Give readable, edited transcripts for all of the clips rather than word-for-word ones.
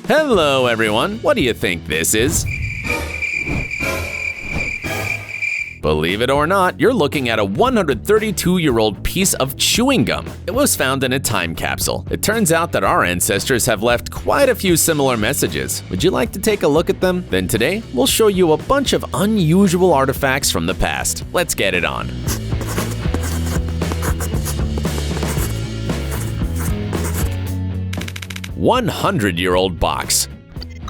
Hello everyone, what do you think this is? Believe it or not, you're looking at a 132-year-old piece of chewing gum. It was found in a time capsule. It turns out that our ancestors have left quite a few similar messages. Would you like to take a look at them? Then today, we'll show you a bunch of unusual artifacts from the past. Let's get it on. 100-year-old box.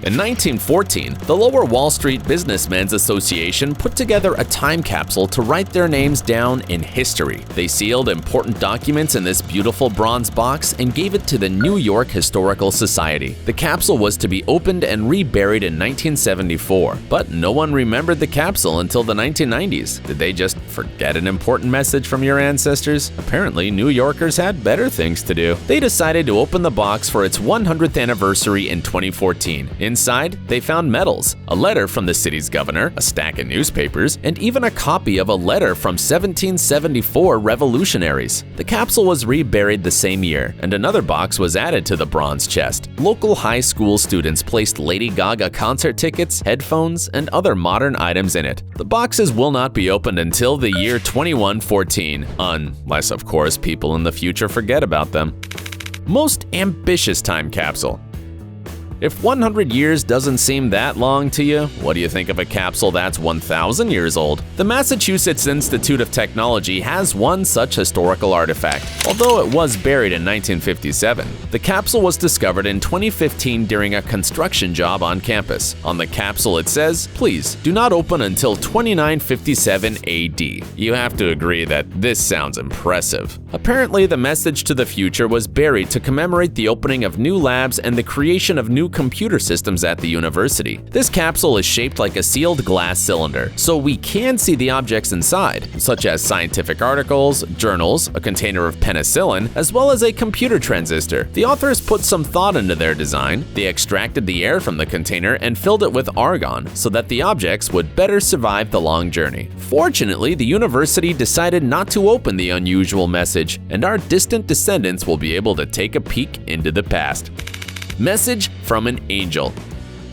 In 1914, the Lower Wall Street Businessmen's Association put together a time capsule to write their names down in history. They sealed important documents in this beautiful bronze box and gave it to the New York Historical Society. The capsule was to be opened and reburied in 1974, but no one remembered the capsule until the 1990s. Did they just forget an important message from your ancestors? Apparently, New Yorkers had better things to do. They decided to open the box for its 100th anniversary in 2014. Inside, they found medals, a letter from the city's governor, a stack of newspapers, and even a copy of a letter from 1774 revolutionaries. The capsule was reburied the same year, and another box was added to the bronze chest. Local high school students placed Lady Gaga concert tickets, headphones, and other modern items in it. The boxes will not be opened until the year 2114, unless, of course, people in the future forget about them. Most ambitious time capsule. If 100 years doesn't seem that long to you, what do you think of a capsule that's 1,000 years old? The Massachusetts Institute of Technology has one such historical artifact, although it was buried in 1957. The capsule was discovered in 2015 during a construction job on campus. On the capsule it says, "Please do not open until 2957 AD." You have to agree that this sounds impressive. Apparently, the message to the future was buried to commemorate the opening of new labs and the creation of new computer systems at the university. This capsule is shaped like a sealed glass cylinder, so we can see the objects inside, such as scientific articles, journals, a container of penicillin, as well as a computer transistor. The authors put some thought into their design. They extracted the air from the container and filled it with argon so that the objects would better survive the long journey. Fortunately, the university decided not to open the unusual message, and our distant descendants will be able to take a peek into the past. Message from an angel.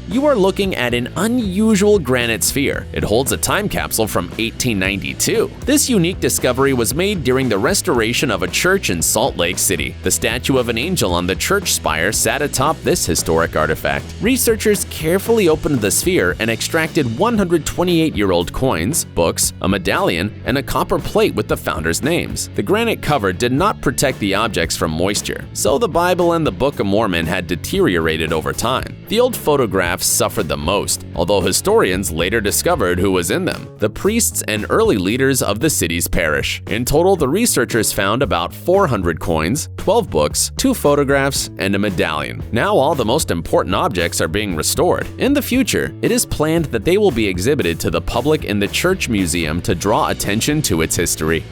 You are looking at an unusual granite sphere. It holds a time capsule from 1892. This unique discovery was made during the restoration of a church in Salt Lake City. The statue of an angel on the church spire sat atop this historic artifact. Researchers carefully opened the sphere and extracted 128-year-old coins, books, a medallion, and a copper plate with the founders' names. The granite cover did not protect the objects from moisture, so the Bible and the Book of Mormon had deteriorated over time. The old photographs suffered the most, although historians later discovered who was in them: the priests and early leaders of the city's parish. In total, the researchers found about 400 coins, 12 books, 2 photographs, and a medallion. Now all the most important objects are being restored. In the future, it is planned that they will be exhibited to the public in the church museum to draw attention to its history.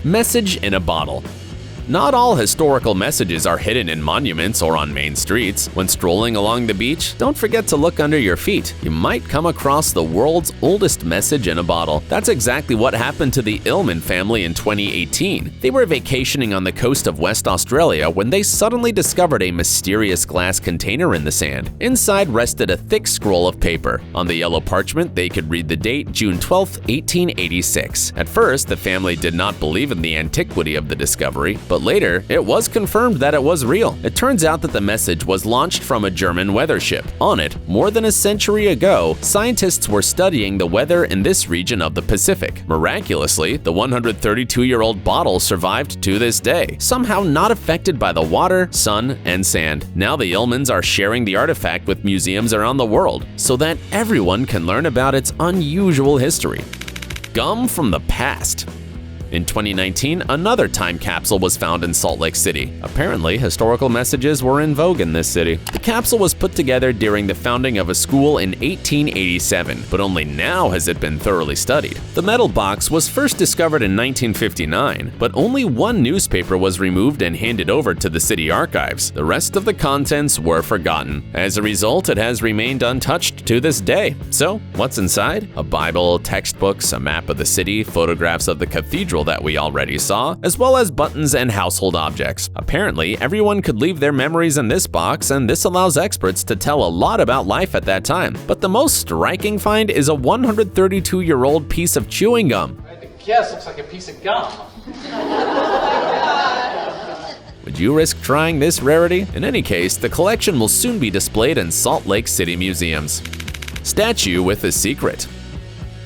Message in a bottle. Not all historical messages are hidden in monuments or on main streets. When strolling along the beach, don't forget to look under your feet. You might come across the world's oldest message in a bottle. That's exactly what happened to the Illman family in 2018. They were vacationing on the coast of West Australia when they suddenly discovered a mysterious glass container in the sand. Inside rested a thick scroll of paper. On the yellow parchment, they could read the date June 12, 1886. At first, the family did not believe in the antiquity of the discovery, but later, it was confirmed that it was real. It turns out that the message was launched from a German weather ship. On it, more than a century ago, scientists were studying the weather in this region of the Pacific. Miraculously, the 132-year-old bottle survived to this day, somehow not affected by the water, sun, and sand. Now the Illmans are sharing the artifact with museums around the world so that everyone can learn about its unusual history. Gum from the past. In 2019, another time capsule was found in Salt Lake City. Apparently, historical messages were in vogue in this city. The capsule was put together during the founding of a school in 1887, but only now has it been thoroughly studied. The metal box was first discovered in 1959, but only one newspaper was removed and handed over to the city archives. The rest of the contents were forgotten. As a result, it has remained untouched to this day. So, what's inside? A Bible, textbooks, a map of the city, photographs of the cathedral, capsule that we already saw, as well as buttons and household objects. Apparently, everyone could leave their memories in this box, and this allows experts to tell a lot about life at that time. But the most striking find is a 132-year-old piece of chewing gum. I had to guess, looks like a piece of gum. Would you risk trying this rarity? In any case, the collection will soon be displayed in Salt Lake City museums. Statue with a secret.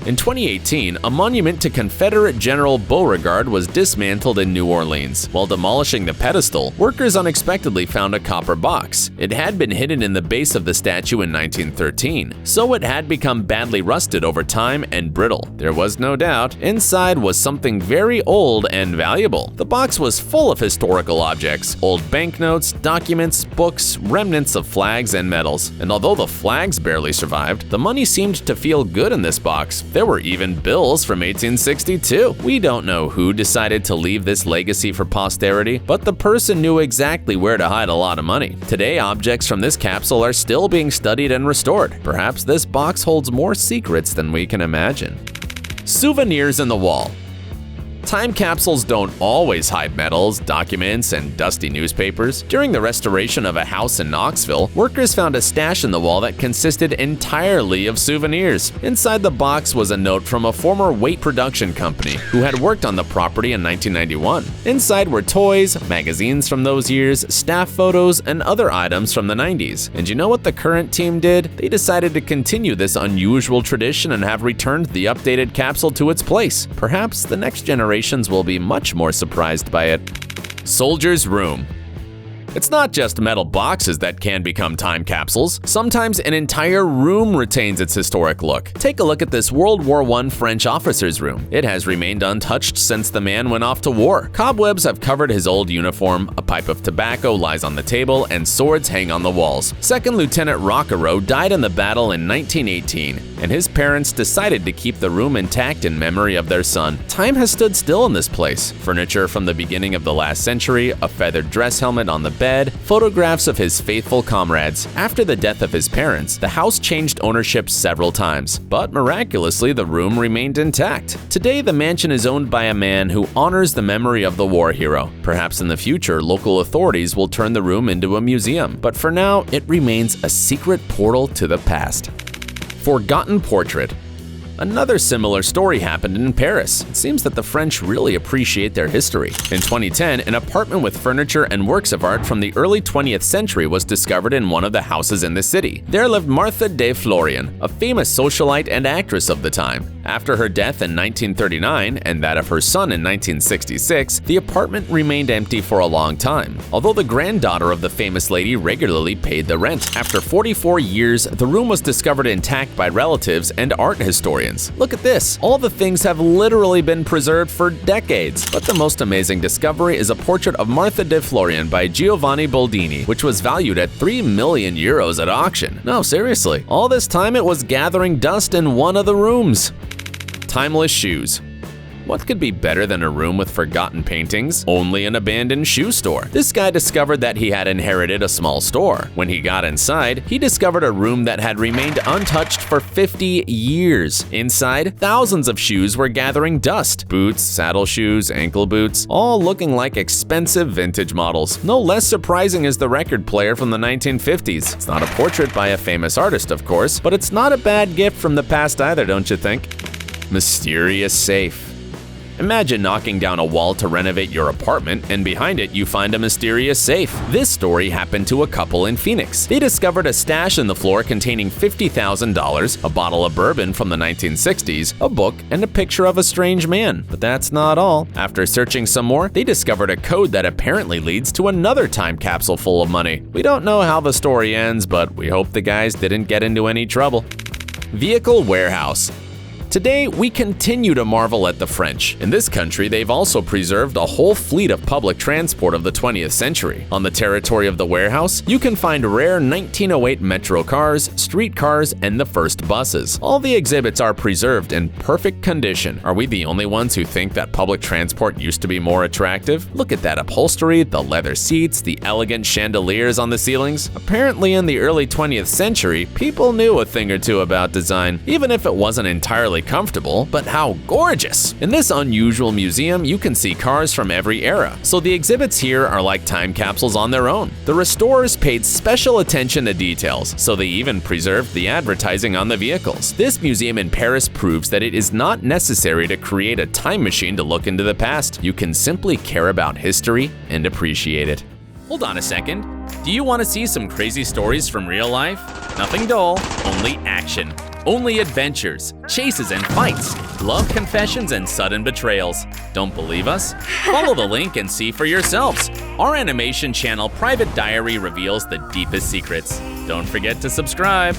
In 2018, a monument to Confederate General Beauregard was dismantled in New Orleans. While demolishing the pedestal, workers unexpectedly found a copper box. It had been hidden in the base of the statue in 1913, so it had become badly rusted over time and brittle. There was no doubt, inside was something very old and valuable. The box was full of historical objects, old banknotes, documents, books, remnants of flags and medals. And although the flags barely survived, the money seemed to feel good in this box. There were even bills from 1862. We don't know who decided to leave this legacy for posterity, but the person knew exactly where to hide a lot of money. Today, objects from this capsule are still being studied and restored. Perhaps this box holds more secrets than we can imagine. Souvenirs in the wall. Time capsules don't always hide medals, documents, and dusty newspapers. During the restoration of a house in Knoxville, workers found a stash in the wall that consisted entirely of souvenirs. Inside the box was a note from a former weight production company who had worked on the property in 1991. Inside were toys, magazines from those years, staff photos, and other items from the 90s. And you know what the current team did? They decided to continue this unusual tradition and have returned the updated capsule to its place. Perhaps the next generation will be much more surprised by it. Soldier's room. It's not just metal boxes that can become time capsules. Sometimes an entire room retains its historic look. Take a look at this World War I French officer's room. It has remained untouched since the man went off to war. Cobwebs have covered his old uniform, a pipe of tobacco lies on the table, and swords hang on the walls. Second Lieutenant Rockereau died in the battle in 1918, and his parents decided to keep the room intact in memory of their son. Time has stood still in this place. Furniture from the beginning of the last century, a feathered dress helmet on the bed, photographs of his faithful comrades. After the death of his parents, the house changed ownership several times, but miraculously the room remained intact. Today, the mansion is owned by a man who honors the memory of the war hero. Perhaps in the future, local authorities will turn the room into a museum, but for now, it remains a secret portal to the past. Forgotten portrait. Another similar story happened in Paris. It seems that the French really appreciate their history. In 2010, an apartment with furniture and works of art from the early 20th century was discovered in one of the houses in the city. There lived Martha de Florian, a famous socialite and actress of the time. After her death in 1939 and that of her son in 1966, the apartment remained empty for a long time, although the granddaughter of the famous lady regularly paid the rent. After 44 years, the room was discovered intact by relatives and art historians. Look at this! All the things have literally been preserved for decades. But the most amazing discovery is a portrait of Martha de Florian by Giovanni Boldini, which was valued at 3 million euros at auction. No, seriously, all this time it was gathering dust in one of the rooms. Timeless shoes. What could be better than a room with forgotten paintings? Only an abandoned shoe store. This guy discovered that he had inherited a small store. When he got inside, he discovered a room that had remained untouched for 50 years. Inside, thousands of shoes were gathering dust. Boots, saddle shoes, ankle boots, all looking like expensive vintage models. No less surprising is the record player from the 1950s. It's not a portrait by a famous artist, of course, but it's not a bad gift from the past either, don't you think? Mysterious safe. Imagine knocking down a wall to renovate your apartment, and behind it you find a mysterious safe. This story happened to a couple in Phoenix. They discovered a stash in the floor containing $50,000, a bottle of bourbon from the 1960s, a book, and a picture of a strange man. But that's not all. After searching some more, they discovered a code that apparently leads to another time capsule full of money. We don't know how the story ends, but we hope the guys didn't get into any trouble. Vehicle warehouse. Today, we continue to marvel at the French. In this country, they've also preserved a whole fleet of public transport of the 20th century. On the territory of the warehouse, you can find rare 1908 metro cars, street cars, and the first buses. All the exhibits are preserved in perfect condition. Are we the only ones who think that public transport used to be more attractive? Look at that upholstery, the leather seats, the elegant chandeliers on the ceilings. Apparently, in the early 20th century, people knew a thing or two about design, even if it wasn't entirely only comfortable, but how gorgeous! In this unusual museum, you can see cars from every era, so the exhibits here are like time capsules on their own. The restorers paid special attention to details, so they even preserved the advertising on the vehicles. This museum in Paris proves that it is not necessary to create a time machine to look into the past. You can simply care about history and appreciate it. Hold on a second. Do you want to see some crazy stories from real life? Nothing dull, only action. Only adventures, chases and fights, love confessions and sudden betrayals. Don't believe us? Follow the link and see for yourselves. Our animation channel Private Diary reveals the deepest secrets. Don't forget to subscribe.